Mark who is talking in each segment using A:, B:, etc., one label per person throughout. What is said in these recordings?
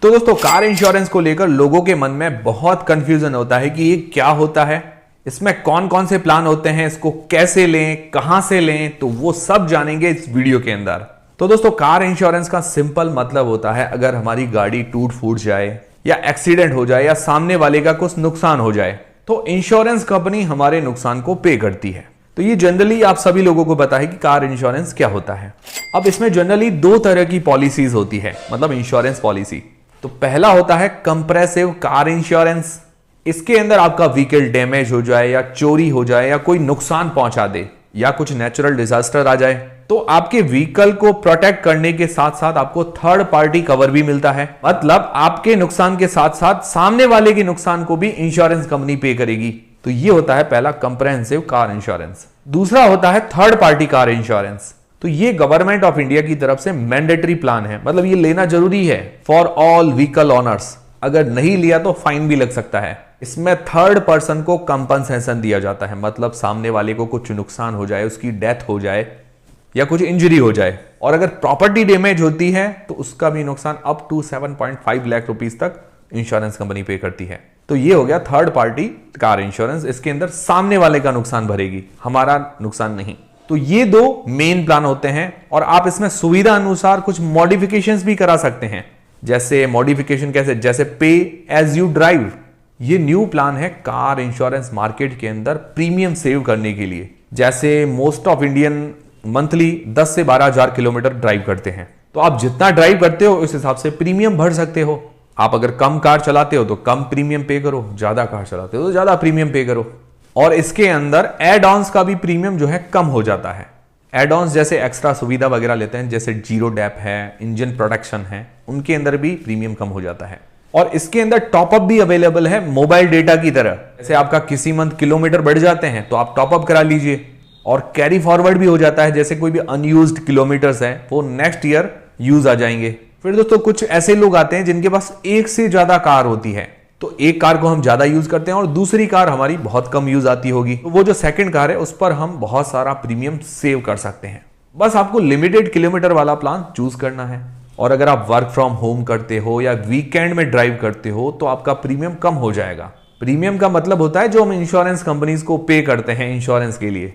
A: तो दोस्तों car insurance को लेकर लोगों के मन में बहुत कंफ्यूजन होता है कि ये क्या होता है, इसमें कौन कौन से प्लान होते हैं, इसको कैसे लें, कहां से लें, तो वो सब जानेंगे इस वीडियो के अंदर। तो दोस्तों कार इंश्योरेंस का सिंपल मतलब होता है अगर हमारी गाड़ी टूट फूट जाए या एक्सीडेंट हो जाए या सामने वाले का कुछ नुकसान हो जाए तो इंश्योरेंस कंपनी हमारे नुकसान को पे करती है। तो ये जनरली आप सभी लोगों को पता है कि कार इंश्योरेंस क्या होता है। अब इसमें जनरली दो तरह की पॉलिसीज होती है, मतलब इंश्योरेंस पॉलिसी। तो पहला होता है कंप्रेसिव कार इंश्योरेंस। इसके अंदर आपका व्हीकल डैमेज हो जाए या चोरी हो जाए या कोई नुकसान पहुंचा दे या कुछ नेचुरल डिजास्टर आ जाए तो आपके व्हीकल को प्रोटेक्ट करने के साथ साथ आपको थर्ड पार्टी कवर भी मिलता है। मतलब आपके नुकसान के साथ साथ सामने वाले के नुकसान को भी इंश्योरेंस कंपनी पे करेगी। तो ये होता है पहला कंप्रेहेंसिव कार इंश्योरेंस। दूसरा होता है थर्ड पार्टी कार इंश्योरेंस। तो ये गवर्नमेंट ऑफ इंडिया की तरफ से मैंडेटरी प्लान है, मतलब ये लेना जरूरी है फॉर ऑल व्हीकल ओनर्स। अगर नहीं लिया तो फाइन भी लग सकता है। इसमें थर्ड पर्सन को कंपनसेशन दिया जाता है, मतलब सामने वाले को कुछ नुकसान हो जाए, उसकी डेथ हो जाए या कुछ इंजरी हो जाए, और अगर प्रॉपर्टी डैमेज होती है तो उसका भी नुकसान अप टू 7.5 लाख रुपीस तक इंश्योरेंस कंपनी पे करती है। तो ये हो गया थर्ड पार्टी कार इंश्योरेंस। इसके अंदर सामने वाले का नुकसान भरेगी, हमारा नुकसान नहीं। तो ये दो मेन प्लान होते हैं और आप इसमें सुविधा अनुसार कुछ मॉडिफिकेशंस भी करा सकते हैं। जैसे मॉडिफिकेशन कैसे, जैसे पे एज यू ड्राइव। ये न्यू प्लान है कार इंश्योरेंस मार्केट के अंदर प्रीमियम सेव करने के लिए। जैसे मोस्ट ऑफ इंडियन मंथली 10 से 12 हजार किलोमीटर ड्राइव करते हैं, तो आप जितना ड्राइव करते हो उस हिसाब से प्रीमियम भर सकते हो। आप अगर कम कार चलाते हो तो कम प्रीमियम पे करो, ज्यादा कार चलाते हो तो ज्यादा प्रीमियम पे करो। और इसके अंदर एड ऑन्स का भी प्रीमियम जो है कम हो जाता है। एड ऑन्स जैसे एक्स्ट्रा सुविधा वगैरह लेते हैं, जैसे जीरो डैप है, इंजन प्रोटेक्शन है, उनके अंदर भी प्रीमियम कम हो जाता है। और इसके अंदर टॉपअप भी अवेलेबल है मोबाइल डेटा की तरह। जैसे आपका किसी मंथ किलोमीटर बढ़ जाते हैं तो आप टॉपअप करा लीजिए, और कैरी फॉरवर्ड भी हो जाता है। जैसे कोई भी अनयूज्ड किलोमीटर्स है वो नेक्स्ट ईयर यूज आ जाएंगे। फिर दोस्तों कुछ ऐसे लोग आते हैं जिनके पास एक से ज्यादा कार होती है, तो एक कार को हम ज्यादा यूज करते हैं और दूसरी कार हमारी बहुत कम यूज आती होगी, तो वो जो सेकंड कार है उस पर हम बहुत सारा प्रीमियम सेव कर सकते हैं। बस आपको लिमिटेड किलोमीटर वाला प्लान चूज करना है। और अगर आप वर्क फ्रॉम होम करते हो या वीकेंड में ड्राइव करते हो तो आपका प्रीमियम कम हो जाएगा। प्रीमियम का मतलब होता है जो हम इंश्योरेंस कंपनीज को पे करते हैं इंश्योरेंस के लिए।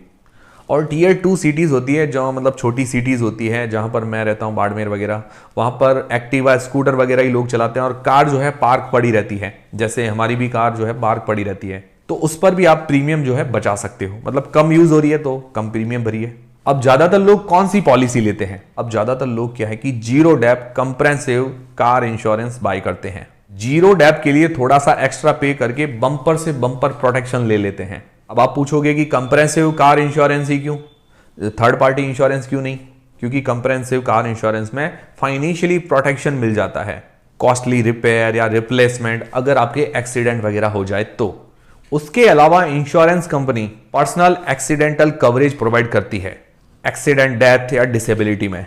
A: और टीयर 2 सिटीज होती है, जो मतलब छोटी सिटीज होती है, जहां पर मैं रहता हूं बाड़मेर वगैरह, वहां पर एक्टिवा स्कूटर वगैरह ही लोग चलाते हैं और कार जो है पार्क पड़ी रहती है। जैसे हमारी भी कार जो है पार्क पड़ी रहती है, तो उस पर भी आप प्रीमियम जो है बचा सकते हो। मतलब कम यूज हो रही है तो कम प्रीमियम भरिए। अब ज्यादातर लोग कौन सी पॉलिसी लेते हैं? अब ज्यादातर लोग क्या है कि zero dep comprehensive car insurance buy करते हैं। जीरो डैप के लिए थोड़ा सा एक्स्ट्रा पे करके बम्पर से बम्पर प्रोटेक्शन ले लेते हैं। अब आप पूछोगे कि कंप्रेहेंसिव कार इंश्योरेंस ही क्यों, थर्ड पार्टी इंश्योरेंस क्यों नहीं? क्योंकि कंप्रेहेंसिव कार इंश्योरेंस में फाइनेंशियली प्रोटेक्शन मिल जाता है, कॉस्टली रिपेयर या रिप्लेसमेंट अगर आपके एक्सीडेंट वगैरह हो जाए तो। उसके अलावा insurance company personal accidental coverage provide करती है एक्सीडेंट, डेथ या डिसेबिलिटी में,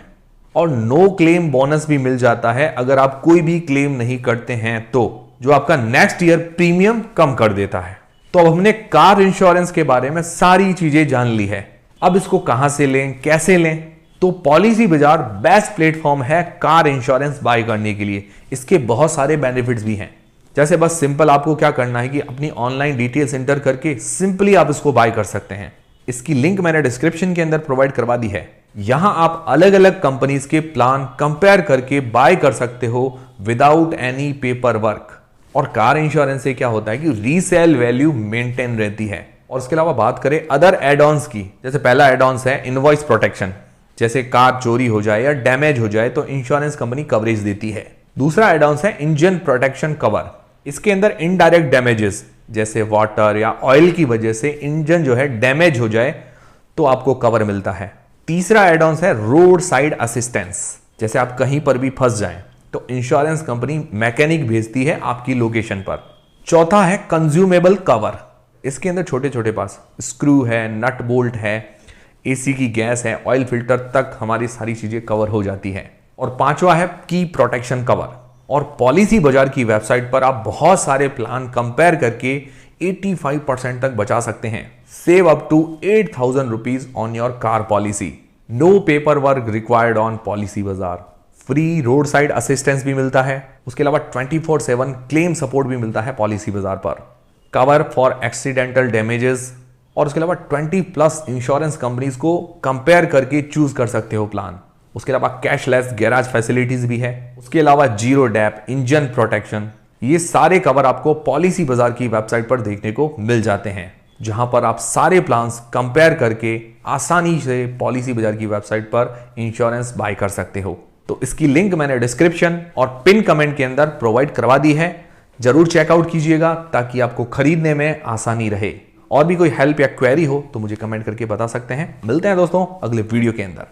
A: और नो क्लेम बोनस भी मिल जाता है अगर आप कोई भी क्लेम नहीं करते हैं तो, जो आपका नेक्स्ट ईयर प्रीमियम कम कर देता है। तो अब हमने कार इंश्योरेंस के बारे में सारी चीजें जान ली है। अब इसको कहां से लें, कैसे लें? तो पॉलिसी बाजार बेस्ट प्लेटफॉर्म है कार इंश्योरेंस बाय करने के लिए। इसके बहुत सारे बेनिफिट्स भी हैं। जैसे बस सिंपल आपको क्या करना है कि अपनी ऑनलाइन डिटेल्स एंटर करके सिंपली आप इसको बाय कर सकते हैं। इसकी लिंक मैंने डिस्क्रिप्शन के अंदर प्रोवाइड करवा दी है। यहां आप अलग अलग कंपनीज के प्लान कंपेयर करके बाय कर सकते हो विदाउट एनी पेपर वर्क। और कार इंश्योरेंस से क्या होता है कि रीसेल वैल्यू मेंटेन रहती है। और इसके अलावा बात करें अदर एड ऑन्स की, जैसे पहला एड ऑन्स है इनवॉइस प्रोटेक्शन। जैसे कार चोरी हो जाए या डैमेज हो जाए तो इंश्योरेंस कंपनी कवरेज देती है। दूसरा एड ऑन्स है इंजन प्रोटेक्शन कवर। इसके अंदर इनडायरेक्ट डैमेजेस जैसे वाटर या ऑयल की वजह से इंजन जो है डैमेज हो जाए तो आपको कवर मिलता है। तीसरा एड ऑन्स है रोड साइड असिस्टेंस। जैसे आप कहीं पर भी फंस जाएं तो इंश्योरेंस कंपनी मैकेनिक भेजती है आपकी लोकेशन पर। चौथा है कंज्यूमेबल कवर। इसके अंदर छोटे छोटे पास स्क्रू है, नट बोल्ट है, एसी की गैस है, ऑयल फिल्टर तक हमारी सारी चीजें कवर हो जाती है। और पांचवा है की प्रोटेक्शन कवर। और पॉलिसी बाजार की वेबसाइट पर आप बहुत सारे प्लान कंपेयर करके 85% तक बचा सकते हैं। Save up to 8,000 rupees on your car policy. No paper work required on Policy Bazaar. Free roadside assistance भी मिलता है, उसके अलावा 24/7 क्लेम सपोर्ट भी मिलता है पॉलिसी बाजार पर, कवर फॉर एक्सीडेंटल डैमेजेस, और उसके अलावा 20+ इंश्योरेंस कंपनीज को कंपेयर करके चूज कर सकते हो प्लान। उसके अलावा कैशलेस गैराज फैसिलिटीज भी है, उसके अलावा जीरो डैप, इंजन प्रोटेक्शन, ये सारे कवर आपको पॉलिसी बाजार की वेबसाइट पर देखने को मिल जाते हैं, जहां पर आप सारे प्लान्स कंपेयर करके आसानी से पॉलिसी बाजार की वेबसाइट पर इंश्योरेंस बाय कर सकते हो। तो इसकी लिंक मैंने डिस्क्रिप्शन और पिन कमेंट के अंदर प्रोवाइड करवा दी है, जरूर चेकआउट कीजिएगा ताकि आपको खरीदने में आसानी रहे। और भी कोई हेल्प या क्वेरी हो तो मुझे कमेंट करके बता सकते हैं। मिलते हैं दोस्तों अगले वीडियो के अंदर।